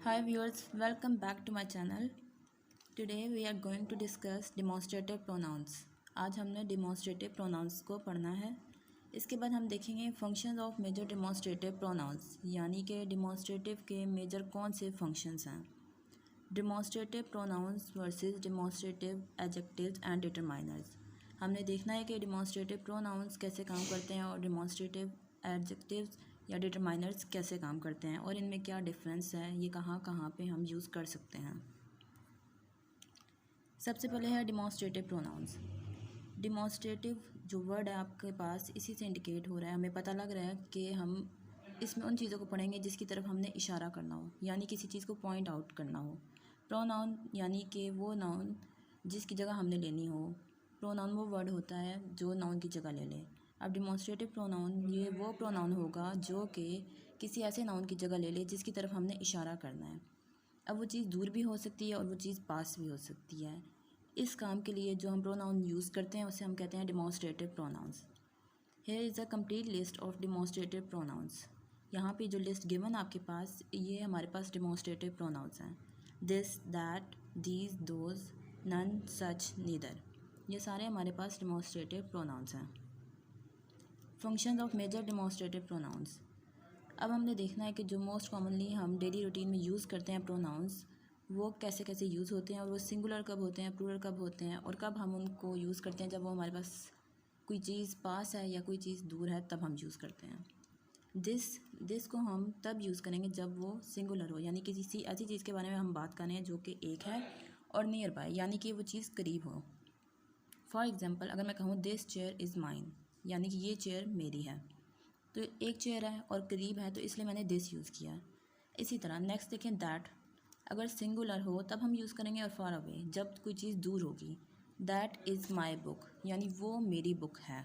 Hi viewers, welcome back to my channel. Today we are going to discuss demonstrative pronouns. आज हमने demonstrative pronouns को पढ़ना है। इसके बाद हम देखेंगे functions of major demonstrative pronouns, यानी कि demonstrative के major कौन से functions हैं। Demonstrative pronouns versus demonstrative adjectives and determiners. हमने देखना है कि demonstrative pronouns कैसे काम करते हैं और demonstrative adjectives या डिटरमाइनर्स कैसे काम करते हैं और इनमें क्या डिफरेंस है, ये कहाँ कहाँ पे हम यूज़ कर सकते हैं। सबसे पहले है डिमॉन्स्ट्रेटिव प्रोनाउंस। डिमॉन्स्ट्रेटिव जो वर्ड है आपके पास, इसी से इंडिकेट हो रहा है, हमें पता लग रहा है कि हम इसमें उन चीज़ों को पढ़ेंगे जिसकी तरफ हमने इशारा करना हो, यानी किसी चीज़ को पॉइंट आउट करना हो। प्रोनाउन यानी कि वो नाउन जिसकी जगह हमने लेनी हो। प्रोनाउन वो वर्ड होता है जो नाउन की जगह ले ले। अब डिमॉन्स्ट्रेटिव प्रोनाउन ये वो प्रोनाउन होगा जो कि किसी ऐसे नाउन की जगह ले ले जिसकी तरफ हमने इशारा करना है। अब वो चीज़ दूर भी हो सकती है और वो चीज़ पास भी हो सकती है। इस काम के लिए जो हम प्रोनाउन यूज़ करते हैं उसे हम कहते हैं demonstrative pronouns. Here is a complete list of demonstrative pronouns. यहाँ पे जो लिस्ट गिवन आपके पास, ये हमारे पास डिमॉन्स्ट्रेटिव प्रोनाउंस हैं। This, that, these, those, none, such, neither, ये सारे हमारे पास डिमॉन्स्ट्रेटिव प्रोनाउंस हैं। Functions of major demonstrative pronouns. अब हमने देखना है कि जो मोस्ट कॉमनली हम डेली रूटीन में यूज़ करते हैं प्रोनाउंस, वो कैसे कैसे यूज़ होते हैं और वो सिंगुलर कब होते हैं, प्लूरल कब होते हैं और कब हम उनको यूज़ करते हैं जब वो हमारे पास कोई चीज़ पास है या कोई चीज़ दूर है, तब हम यूज़ करते हैं। दिस को हम तब यूज़ करेंगे जब वो सिंगुलर हो, यानी कि किसी ऐसी चीज़ के बारे में हम बात कर रहे हैं जो कि एक है, और नियर बाय यानी कि वो चीज़ करीब हो। फॉर एग्ज़ाम्पल, अगर मैं कहूँ दिस चेयर इज़ माइन, यानी कि ये चेयर मेरी है, तो एक चेयर है और करीब है तो इसलिए मैंने दिस यूज़ किया। इसी तरह नेक्स्ट देखें दैट, अगर सिंगुलर हो तब हम यूज़ करेंगे, और फार अवे जब कोई चीज़ दूर होगी। दैट इज़ माई बुक, यानी वो मेरी बुक है।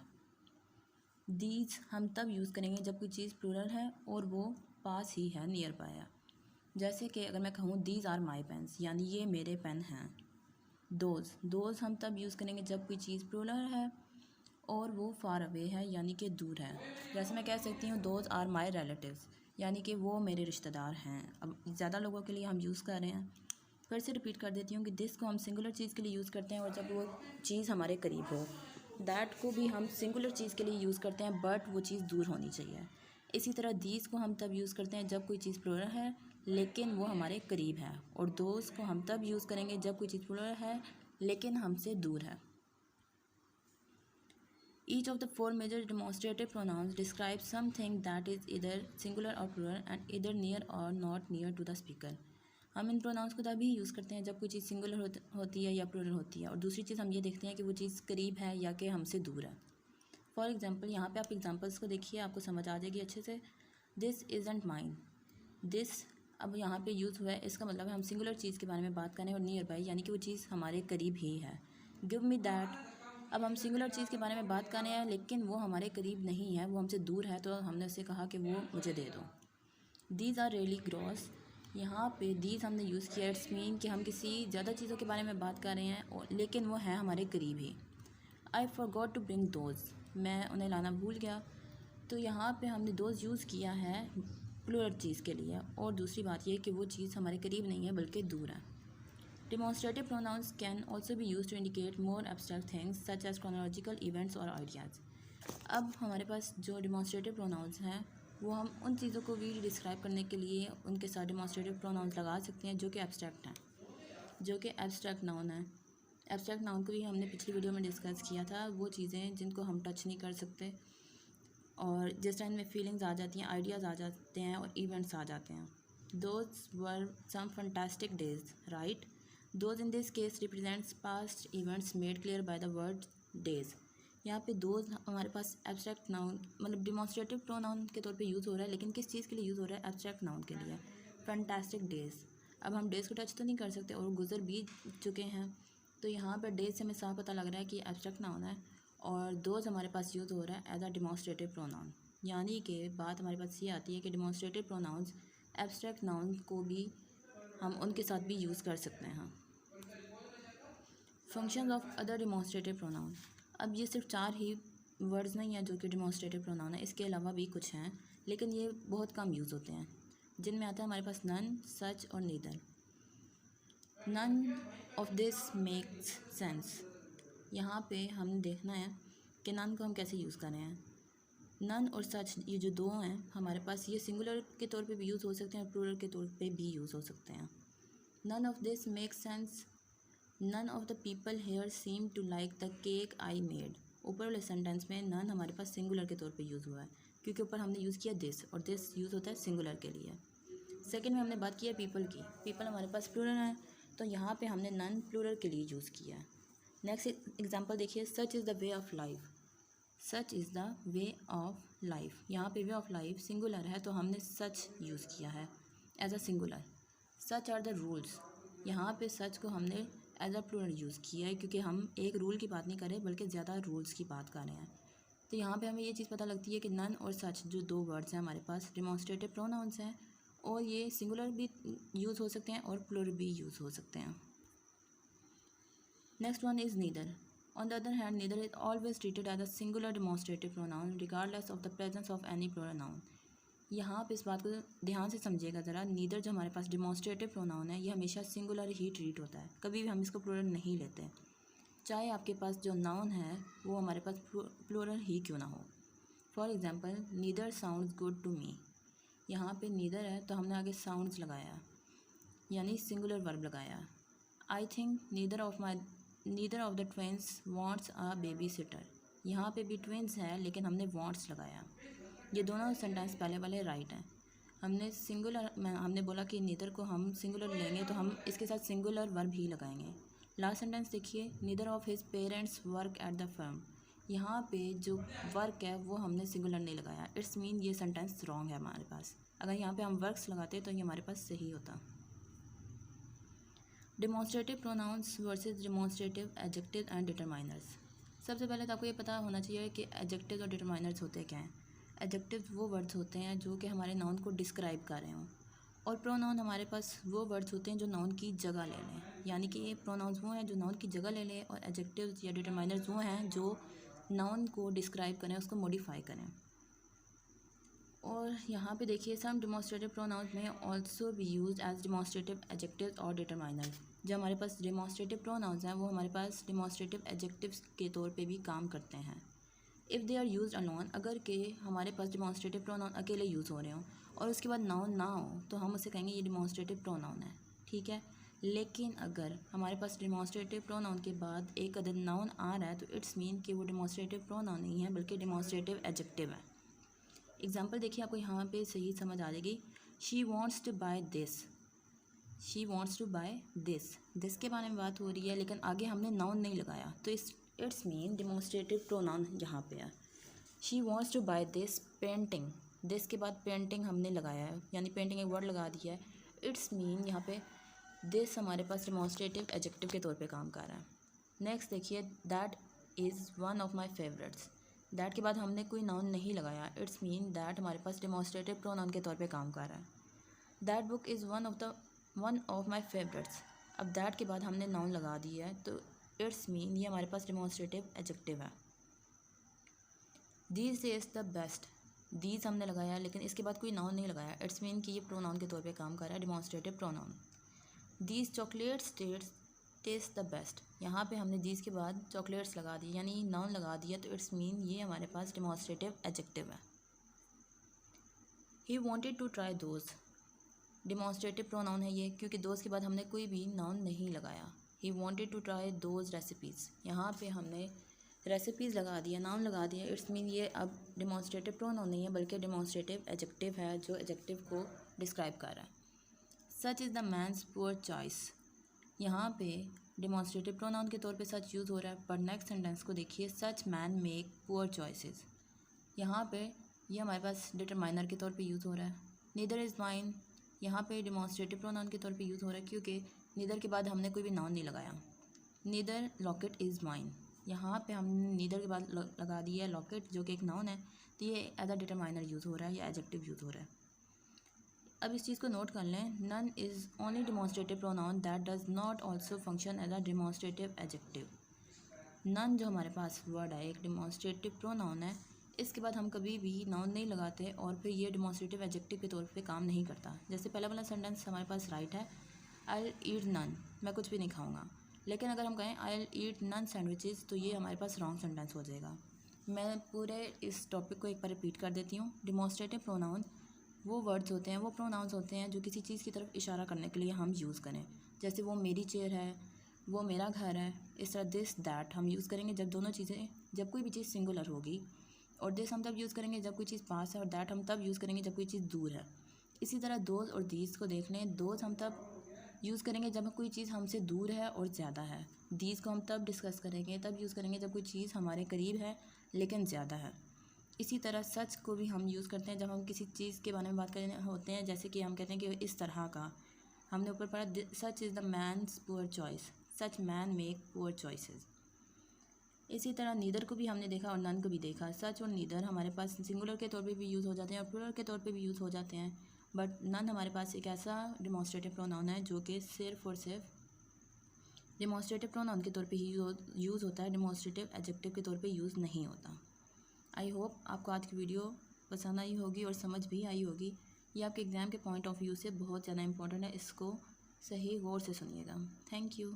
दीज हम तब यूज़ करेंगे जब कोई चीज़ प्लूरल है और वो पास ही है, नियर बाय है। जैसे कि अगर मैं कहूँ दीज आर माई पेन्स, यानी ये मेरे पेन हैं। दोज हम तब यूज़ करेंगे जब कोई चीज़ प्लूरल है और वो फार अवे है, यानी कि दूर है। जैसे मैं कह सकती हूँ दोज आर माई रिलेटिव्स, यानी कि वो मेरे रिश्तेदार हैं। अब ज़्यादा लोगों के लिए हम यूज़ कर रहे हैं। फिर से रिपीट कर देती हूँ कि दिस को हम सिंगुलर चीज़ के लिए यूज़ करते हैं और जब वो चीज़ हमारे करीब हो। दैट को भी हम सिंगुलर चीज़ के लिए यूज़ करते हैं बट वो चीज़ दूर होनी चाहिए। इसी तरह दीज को हम तब यूज़ करते हैं जब कोई चीज़ प्लूरल है लेकिन वो हमारे करीब है, और दोज को हम तब यूज़ करेंगे जब कोई चीज़ प्लूरल है लेकिन हमसे दूर है। Each of the four major demonstrative pronouns describes something that is either singular or plural and either near or not near to the speaker. हम इन प्रोनाउंस को तभी यूज़ करते हैं जब कोई चीज़ सिंगुलर होती है या प्लूरल होती है, और दूसरी चीज़ हम ये देखते हैं कि वो चीज़ करीब है या कि हमसे दूर है। फॉर एग्जांपल, यहाँ पे आप एग्जांपल्स को देखिए, आपको समझ आ जाएगी अच्छे से। दिस इज़ंट माइन, दिस अब यहाँ पे यूज़ हुआ है, इसका मतलब है हम सिंगुलर चीज़ के बारे में बात करें, और नियर बाई यानी कि वो चीज़ हमारे करीब ही है। गिव मी दैट, अब हम सिंगुलर चीज़ के बारे में बात कर रहे हैं लेकिन वो हमारे करीब नहीं है, वो हमसे दूर है, तो हमने उससे कहा कि वो मुझे दे दो। दीज आर रियली ग्रॉस, यहाँ पे दीज हमने यूज़ किया, इट्स मीन कि हम किसी ज़्यादा चीज़ों के बारे में बात कर रहे हैं और लेकिन वो है हमारे करीब ही। I forgot to bring those, मैं उन्हें लाना भूल गया, तो यहाँ पे हमने दोज यूज़ किया है प्लूरल चीज़ के लिए, और दूसरी बात यह कि वो चीज़ हमारे करीब नहीं है बल्कि दूर है। Demonstrative pronouns can also be used to indicate more abstract things such as chronological events or ideas. अब हमारे पास जो demonstrative pronouns हैं वो हम उन चीज़ों को भी डिस्क्राइब करने के लिए उनके साथ demonstrative pronouns लगा सकते हैं जो कि abstract हैं, जो कि abstract noun है। abstract noun को भी हमने पिछली वीडियो में डिस्कस किया था, वो चीज़ें जिनको हम टच नहीं कर सकते और जिस टाइम में फीलिंग्स आ जाती हैं, आइडियाज़ आ जाते हैं और इवेंट्स आ जाते हैं। Those were some fantastic days, right? Those in this case represents past events made clear by the word days. यहाँ पे those हमारे पास एब्स्ट्रैक्ट नाउन मतलब डिमॉन्स्ट्रेटिव प्रोनाउन के तौर पे यूज़ हो रहा है, लेकिन किस चीज़ के लिए यूज़ हो रहा है? एब्स्ट्रैक्ट नाउन के लिए। फैंटास्टिक डेज़, अब हम डेज़ को टच तो नहीं कर सकते और गुजर भी चुके हैं, तो यहाँ पर डेज़ से हमें साफ पता लग रहा है कि एब्स्ट्रैक्ट नाउन है, और दोज हमारे पास यूज़ हो रहा है एज अ डिमॉन्स्ट्रेटिव प्रोनाउन। यानी कि बात हमारे पास ये आती है कि डिमॉन्स्ट्रेटिव प्रोनाउंस एब्स्ट्रैक्ट नाउन को भी हम उनके साथ भी यूज़ कर सकते हैं। Function of other demonstrative pronoun, अब ये सिर्फ 4 ही वर्ड्स नहीं हैं जो कि डिमॉन्स्ट्रेटिव प्रोनाउन है, इसके अलावा भी कुछ हैं लेकिन ये बहुत कम यूज़ होते हैं। जिनमें आता है हमारे पास नन, सच और neither. None of this makes sense. यहाँ पे हम देखना है कि नन को हम कैसे यूज़ कर रहे हैं। नन और सच ये जो दो हैं हमारे पास, ये सिंगुलर के तौर पे भी यूज़ हो सकते हैं और प्लूरल के तौर पे भी यूज़ हो सकते हैं। None of this make sense. None of the people here seem to like the cake I made. ऊपर वाले सेंटेंस में नन हमारे पास सिंगुलर के तौर पे यूज़ हुआ है क्योंकि ऊपर हमने यूज़ किया दिस, और दिस यूज़ होता है सिंगुलर के लिए। सेकेंड में हमने बात की है पीपल की। पीपल हमारे पास प्लूरल है, तो यहाँ पे हमने नन प्लूरल के लिए यूज़ किया है। नेक्स्ट एग्जांपल देखिए, सच is the way of life. Such is the way of life. यहाँ पे वे ऑफ लाइफ सिंगुलर है तो हमने सच यूज़ किया है as a singular. Such are the rules. यहाँ पे सच को हमने एज अ प्लूरल यूज़ किया है क्योंकि हम एक रूल की बात नहीं कर रहे बल्कि ज़्यादा रूल्स की बात कर रहे हैं। तो यहाँ पे हमें ये चीज़ पता लगती है कि नन और सच जो दो वर्ड्स हैं हमारे पास डिमॉन्स्ट्रेटिव प्रोनाउंस हैं, और ये सिंगुलर भी यूज़ हो सकते हैं और प्लूरल भी यूज़ हो सकते हैं। Next one is neither. On the other hand, neither is always treated as a singular demonstrative pronoun regardless of the presence of any plural noun. यहाँ पे इस बात को ध्यान से समझिएगा ज़रा। नीदर जो हमारे पास डिमॉन्स्ट्रेटिव प्रोनाउन है ये हमेशा सिंगुलर ही ट्रीट होता है, कभी भी हम इसको प्लूरल नहीं लेते, चाहे आपके पास जो नाउन है वो हमारे पास प्लूरल ही क्यों ना हो। For example, neither sounds good to me. यहाँ पे नीदर है तो हमने आगे साउंड्स लगाया यानी सिंगुलर वर्ब लगाया। I think neither of the twins wants a baby sitter. यहाँ पे भी ट्विंस है लेकिन हमने वांट्स लगाया। ये दोनों सेंटेंस पहले वाले राइट हैं। हमने बोला कि नीदर को हम सिंगुलर लेंगे तो हम इसके साथ सिंगुलर वर्ब ही लगाएंगे। लास्ट सेंटेंस देखिए, neither of his parents work at the firm. यहाँ पे जो वर्क है वो हमने सिंगुलर नहीं लगाया, इट्स मीन ये सेंटेंस रॉन्ग है हमारे पास। अगर यहाँ पे हम वर्क्स लगाते तो ये हमारे पास सही होता। Demonstrative pronounce versus demonstrative adjective and determiners. सबसे पहले तो आपको ये पता होना चाहिए कि एडजेक्टिव और डिटरमाइनर्स होते क्या हैं। एडजेक्टिव वो वर्ड्स होते हैं जो कि हमारे नाउन को डिस्क्राइब कर रहे हों, और प्रोनाउन हमारे पास वो वर्ड्स होते हैं जो नाउन की जगह ले लें। यानी कि ये प्रोनाउंस वो हैं जो नाउन की जगह ले लें, और एडजेक्टिव या डिटरमाइनर्स वो हैं जो नाउन को डिस्क्राइब करें, उसको मॉडिफाई करें। और यहाँ पे देखिए, some demonstrative pronouns may also be use as demonstrative adjective और डिटरमाइनर। जो हमारे पास डिमॉन्स्ट्रेटिव प्रोनाउंस हैं वो हमारे पास डिमॉन्स्ट्रेटिव एडजेक्टिव्स के तौर पे भी काम करते हैं। If they are use alone, अगर के हमारे पास डिमॉन्स्ट्रेटिव प्रोनाउन अकेले यूज़ हो रहे हों और उसके बाद नाउन ना हो तो हम उसे कहेंगे ये डिमॉन्स्ट्रेटिव प्रोनाउन है, ठीक है। लेकिन अगर हमारे पास डिमॉन्स्ट्रेटिव प्रोनाउन के बाद एक अदर नाउन आ रहा है तो इट्स मीन कि वो डिमॉन्स्ट्रेटिव प्रोनाउन नहीं है बल्कि डिमॉन्स्ट्रेटिव एडजेक्टिव है। एग्जाम्पल देखिए, आपको यहाँ पे सही समझ आ जाएगी। She wants to buy this. She wants to buy this के बारे में बात हो रही है लेकिन आगे हमने नाउन नहीं लगाया, तो इट्स मीन डिमॉन्स्ट्रेटिव प्रोनाउन यहाँ पे है। She wants to buy this painting. This के बाद पेंटिंग हमने लगाया है, यानी पेंटिंग एक वर्ड लगा दिया है। इट्स मीन यहाँ पे दिस हमारे पास डिमॉन्स्ट्रेटिव एडजेक्टिव के तौर पे काम कर रहा है। नेक्स्ट देखिए, that is one of my favourites. That के बाद हमने कोई नाउन नहीं लगाया, इट्स मीन दैट हमारे पास डिमॉन्स्ट्रेटिव प्रोनाउन के तौर पे काम कर रहा है। That book is one of my favourites. अब दैट के बाद हमने नाउन लगा दिया है तो इट्स मीन ये हमारे पास डिमॉन्स्ट्रेटिव एडजेक्टिव है। These is the best. These हमने लगाया लेकिन इसके बाद कोई नाउन नहीं लगाया, इट्स मीन कि ये प्रोनाउन के तौर पे काम कर रहा है, demonstrative pronoun. These chocolates taste the best. यहाँ पे हमने दीज के बाद चॉकलेट्स लगा दी यानी नाउन लगा दिया, तो इट्स मीन ये हमारे पास डिमॉन्स्ट्रेटिव एडजेक्टिव है। He wanted to try those. Demonstrative pronoun है ये क्योंकि दोज के बाद हमने कोई भी नाउन नहीं लगाया। He wanted to try those recipes. यहाँ पे हमने रेसिपीज़ लगा दिया, नाउन लगा दिया, इट्स मीन ये अब डिमॉन्स्ट्रेटिव प्रोनाउन नहीं है बल्कि डिमॉन्स्ट्रेटिव एडजेक्टिव है जो एडजेक्टिव को डिस्क्राइब कर रहा है। Such is the man's poor choice. यहाँ पे डिमॉन्स्ट्रेटिव प्रोनाउन के तौर पे सच यूज़ हो रहा है, पर नेक्स्ट सेंटेंस को देखिए, सच मैन मेक पुअर चॉइसेस। यहाँ पे ये हमारे पास डिटरमाइनर के तौर पे यूज़ हो रहा है। Neither is mine. यहाँ पे डिमॉन्स्ट्रेटिव प्रोनाउन के तौर पे यूज़ हो रहा है क्योंकि नीदर के बाद हमने कोई भी नाउन नहीं लगाया। Neither locket is mine. यहाँ पे हमने नीदर के बाद लगा दिया है लॉकेट जो कि एक नाउन है, तो ये एज अ डिटरमाइनर यूज़ हो रहा है या एडजेक्टिव यूज़ हो रहा है। अब इस चीज़ को नोट कर लें, none is only demonstrative pronoun that does not also function as a demonstrative adjective. None जो हमारे पास वर्ड है एक डिमॉन्स्ट्रेटिव प्रोनाउन है, इसके बाद हम कभी भी नाउन नहीं लगाते और फिर ये डिमॉन्स्ट्रेटिव एडजेक्टिव के तौर पे काम नहीं करता। जैसे पहला वाला सेंटेंस हमारे पास राइट है, आई विल ईट नन, मैं कुछ भी नहीं खाऊंगा। लेकिन अगर हम कहें I will eat none sandwiches तो ये हमारे पास रॉन्ग सेंटेंस हो जाएगा। मैं पूरे इस टॉपिक को एक बार रिपीट कर देती हूँ। डिमॉन्स्ट्रेटिव प्रोनाउन वो वर्ड्स होते हैं, वो प्रोनाउंस होते हैं जो किसी चीज़ की तरफ इशारा करने के लिए हम यूज़ करें। जैसे वो मेरी चेयर है, वो मेरा घर है, इस तरह दिस दैट हम यूज़ करेंगे जब कोई भी चीज़ सिंगुलर होगी, और दिस हम तब यूज़ करेंगे जब कोई चीज़ पास है, और दैट हम तब यूज़ करेंगे जब कोई चीज़ दूर है। इसी तरह दोज और दीज को देख लें, दोज हम तब यूज़ करेंगे जब कोई चीज़ हमसे दूर है और ज़्यादा है। दीज को हम तब डिस्कस करेंगे, तब यूज़ करेंगे जब कोई चीज़ हमारे करीब है लेकिन ज़्यादा है। इसी तरह सच को भी हम यूज़ करते हैं जब हम किसी चीज़ के बारे में बात कर रहे होते हैं। जैसे कि हम कहते हैं कि इस तरह का, हमने ऊपर पढ़ा such is the man's poor choice, such man make poor choices. इसी तरह नीदर को भी हमने देखा और नन को भी देखा। सच और नीदर हमारे पास सिंगुलर के तौर पे भी यूज़ हो जाते हैं और प्लूरल के तौर पे भी यूज़ हो जाते हैं, बट नन हमारे पास एक ऐसा डिमॉन्स्ट्रेटिव प्रोनाउन है जो कि सिर्फ और सिर्फ डिमॉन्स्ट्रेटिव प्रोनाउन के तौर पे ही यूज़ होता है, डिमॉन्स्ट्रेटिव एडजेक्टिव के तौर पे यूज़ नहीं होता। आई होप आपको आज की वीडियो पसंद आई होगी और समझ भी आई होगी। ये आपके एग्ज़ाम के पॉइंट ऑफ व्यू से बहुत ज़्यादा इंपॉर्टेंट है, इसको सही गौर से सुनिएगा। Thank you.